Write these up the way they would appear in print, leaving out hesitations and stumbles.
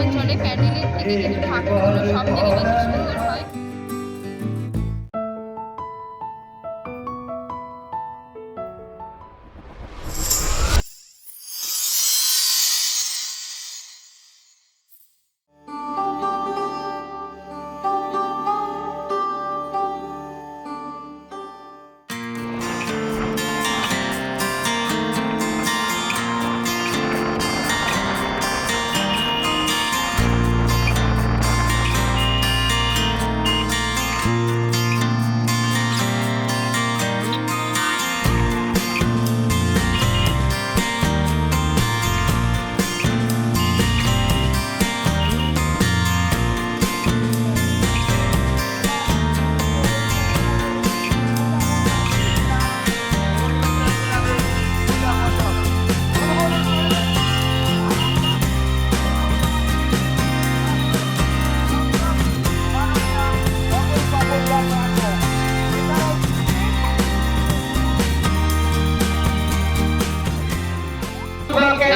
অঞ্চলে প্যান্ডেলের থেকে কিন্তু ঠাকুরগুলো সব থেকে বেশি সুন্দর হয়।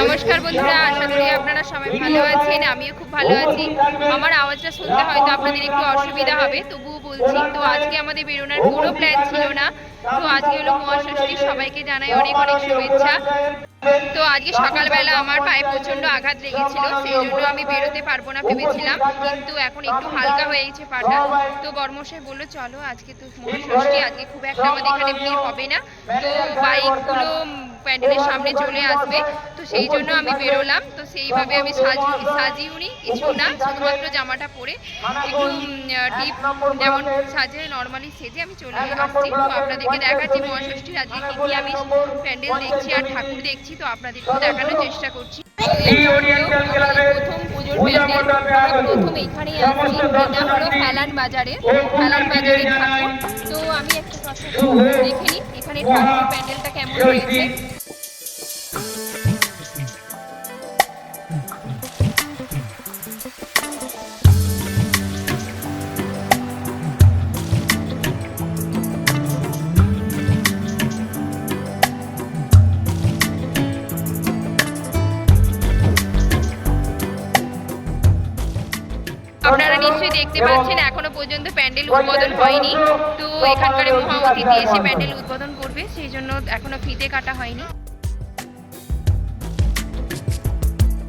নমস্কার বন্ধুরা, আশা করি আপনারা সবাই ভালো আছেন। আমিও খুব ভালো আছি। আমার আওয়াজটা শুনতে হয়তো আপনাদের একটু অসুবিধা হবে, তবুও বলছি। তো আজকে আমাদের বেরোনোর কোনো প্ল্যান ছিল না। তো আজকে হলো মহাষষ্ঠী, সবাইকে জানাই অনেক অনেক শুভেচ্ছা। তো আজকে সকালবেলা আমার পায়ে প্রচন্ড আঘাত লেগেছিল, সেই জন্য আমি বেরোতে পারবো না ভেবেছিলাম, কিন্তু এখন একটু হালকা হয়ে গেছে পাটা। তো বর্মশাই বললো চলো, আজকে তো মহাষষ্ঠী, আজকে খুব একটা আমাদের এখানে ভিড় হবে না, তো বাইকগুলো প্যান্ডেলের সামনে চলে আসবে, তো সেই জন্য আমি বেরোলাম। তো সেইভাবে আমি সাজিউনি কিছু না, শুধুমাত্র জামাটা পরে একটু টিপ যেমন সাজে নর্মালি সেজে আমি চলে আসছি। তো আপনাদেরকে দেখাচ্ছি মহাষষ্ঠীর আজকে কী কী আমি প্যান্ডেল দেখছি আর ঠাকুর দেখছি, তো আপনাদেরকেও দেখানোর চেষ্টা করছি। প্রথম পুজোর প্যান্ডেল প্রথম এইখানেই আসছি, এটা হলো ফেলান বাজারে ঠাকুর। তো আমি একটা কথা দেখে নিই এখানে ঠাকুর প্যান্ডেলটা কেমন হয়েছে। আপনারা নিশ্চয়ই দেখতে পাচ্ছেন এখনো পর্যন্ত প্যান্ডেল উদ্বোধন হয়নি। তো এখানকার মহা অতিথি এসে প্যান্ডেল উদ্বোধন করবে, সেই জন্য এখনো ফিতে কাটা হয়নি।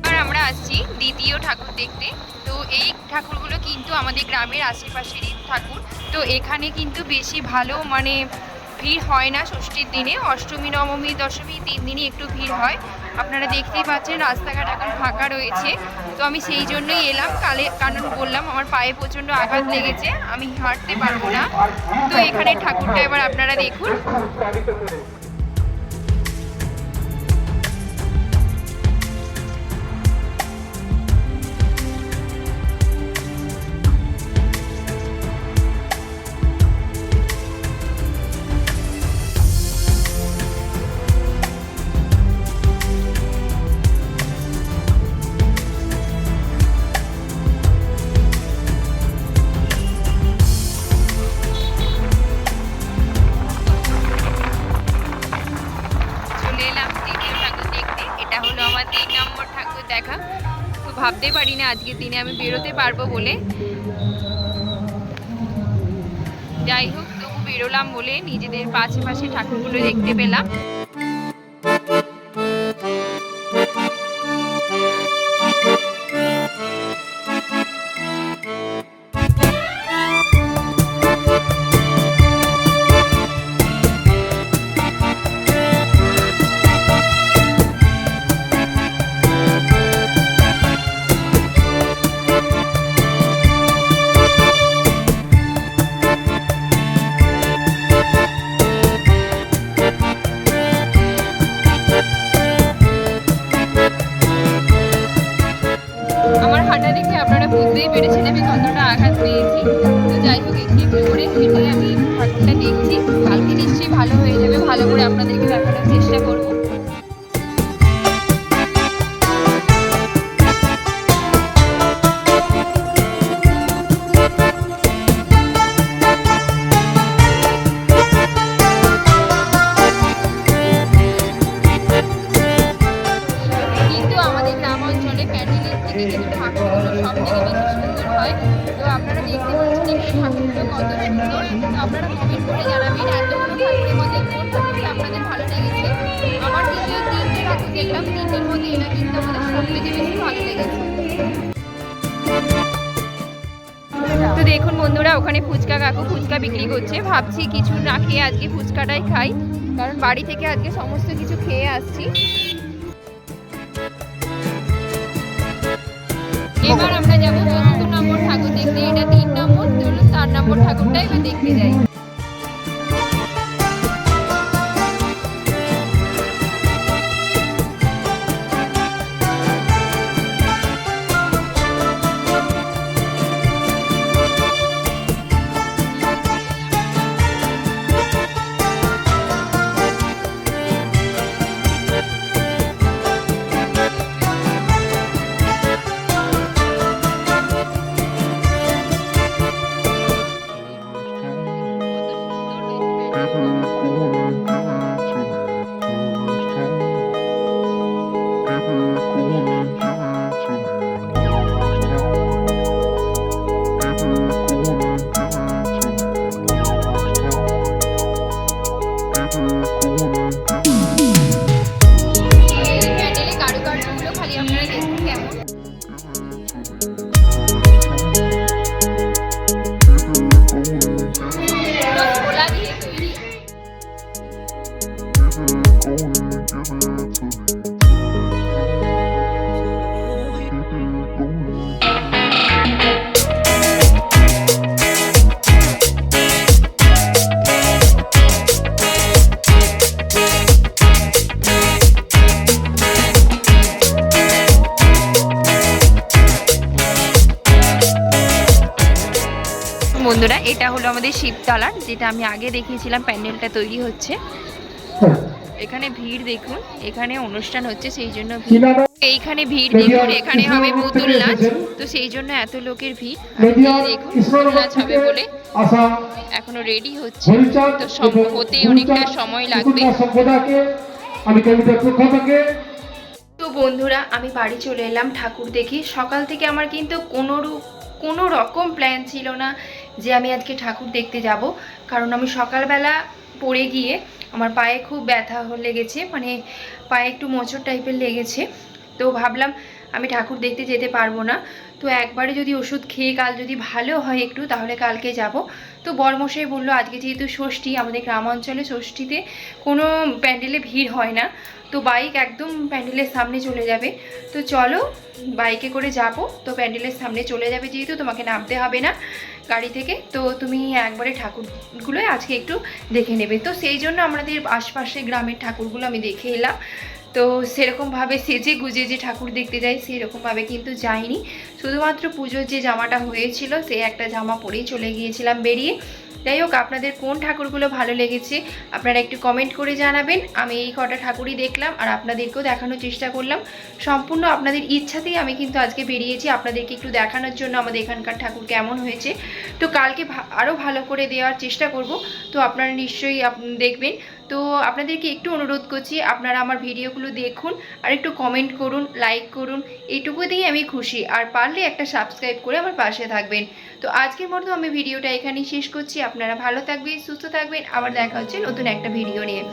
আর আমরা আসছি দ্বিতীয় ঠাকুর দেখতে। তো এই ঠাকুরগুলো কিন্তু আমাদের গ্রামের আশেপাশেরই ঠাকুর। তো এখানে কিন্তু বেশি ভালো মানে ভিড় হয় না ষষ্ঠীর দিনে। অষ্টমী, নবমী, দশমী 3 দিনই একটু ভিড় হয়। আপনারা দেখতেই পাচ্ছেন রাস্তাঘাট এখন ফাঁকা রয়েছে। তো আমি সেই জন্যই এলাম, কারণ বললাম আমার পায়ে প্রচণ্ড আঘাত লেগেছে, আমি হাঁটতে পারবো না। তো এখানে ঠাকুরটা এবার আপনারা দেখুন। দেখা তো ভাবতে পারি না আজকের দিনে আমি বেরোতে পারবো বলে। যাই হোক, তবু বেরোলাম বলে নিজেদের পাশে ঠাকুরগুলো দেখতে পেলাম। বুঝতেই পেরেছেন আমি কতটা আঘাত পেয়েছি। তো যাই হোক, একটু একটু করে হেঁটে আমি ঠাকুরটা দেখছি, কালকে নিশ্চয়ই ভালো হয়ে যাবে। ভালো করে আপনাদেরকে দেখানোর চেষ্টা করবো। কিন্তু আমাদের গ্রাম অঞ্চলে প্যান্ডেলের থেকে কিন্তু ঠাকুরগুলো কমেন্ট করে জানাবেন এতগুলো ঠাকুরের মধ্যে কোন ঠাকুরটা আপনাদের ভালো লেগেছে। আমার কিন্তু এই 3টে ঠাকুর দেখলাম, 3টের মধ্যে এটা কিন্তু আমাদের সবথেকে বেশি ভালো লেগেছে। তো দেখুন বন্ধুরা, ওখানে ফুচকা কাকু ফুচকা বিক্রি করছে। ভাবছি কিছু না খেয়ে আজকে ফুচকাটাই খাই, কারণ বাড়ি থেকে আজকে সমস্ত কিছু খেয়ে আসছি। এবার আমরা যাবো 4 নম্বর ঠাকুর দেখতে। এটা 3 নম্বর, চলুন 4 নম্বর ঠাকুরটা এবার দেখতে যাই। বন্ধুরা, এটা হলো আমাদের শিবতলার, যেটা আমি আগে দেখিয়েছিলাম প্যান্ডেলটা তৈরি হচ্ছে। এখানে ভিড় দেখুন, এখানে অনুষ্ঠান হচ্ছে সেই জন্য ভিড়। এইখানে ভিড় দেখুন, এখানে হবে পুতুল নাচ, তো সেই জন্য এত লোকের ভিড়। দেখুন পুতুল নাচ হবে বলে এখনো রেডি হচ্ছে, তো সব হতে অনেকটা সময় লাগবে। তো বন্ধুরা, আমি বাড়ি চলে এলাম ঠাকুর দেখি। সকাল থেকে আমার কিন্তু কোনো রকম প্ল্যান ছিল না যে আমি আজকে ঠাকুর দেখতে যাব, কারণ আমি সকালবেলা পড়ে গিয়ে আমার পায়ে খুব ব্যথা লেগেছে, মানে পায়ে একটু মোচড় টাইপের লেগেছে। তো ভাবলাম আমি ঠাকুর দেখতে যেতে পারবো না, তো একবারে যদি ওষুধ খেয়ে কাল যদি ভালো হয় একটু, তাহলে কালকে যাব। তো বরমশাই বললো আজকে যেহেতু ষষ্ঠী, আমাদের গ্রাম অঞ্চলে ষষ্ঠীতে কোনো প্যান্ডেলে ভিড় হয় না, তো বাইক একদম প্যান্ডেলের সামনে চলে যাবে। তো চলো বাইকে করে যাব, তো প্যান্ডেলের সামনে চলে যাবে যেহেতু, তোমাকে নামতে হবে না গাড়ি থেকে, তো তুমি একবারে ঠাকুরগুলো আজকে একটু দেখে নেবে। তো সেই জন্য আমাদের আশপাশে গ্রামের ঠাকুরগুলো আমি দেখে এলাম। তো সেরকমভাবে সেজে গুজে যে ঠাকুর দেখতে যাই সেরকমভাবে কিন্তু যাইনি, শুধুমাত্র পুজোর যে জামাটা হয়েছিল সেই একটা জামা পরেই চলে গিয়েছিলাম বেরিয়ে। যাই হোক, আপনাদের কোন ঠাকুরগুলো ভালো লেগেছে আপনারা একটু কমেন্ট করে জানাবেন। আমি এই কটা ঠাকুরই দেখলাম আর আপনাদেরকেও দেখানোর চেষ্টা করলাম। সম্পূর্ণ আপনাদের ইচ্ছাতেই আমি কিন্তু আজকে বেরিয়েছি আপনাদেরকে একটু দেখানোর জন্য আমাদের এখানকার ঠাকুর কেমন হয়েছে। তো কালকে আরও ভালো করে দেওয়ার চেষ্টা করব, তো আপনারা নিশ্চয়ই দেখবেন। তো আপনাদেরকে একটু অনুরোধ করছি, আপনারা আমার ভিডিওগুলো দেখুন আর একটু কমেন্ট করুন, লাইক করুন, এইটুকুতেই আমি খুশি। আর পারলে একটা সাবস্ক্রাইব করে আমার পাশে থাকবেন। তো আজকের মতো আমি ভিডিওটা এখানেই শেষ করছি। আপনারা ভালো থাকবেন, সুস্থ থাকবেন, আবার দেখা হচ্ছে নতুন একটা ভিডিও নিয়ে।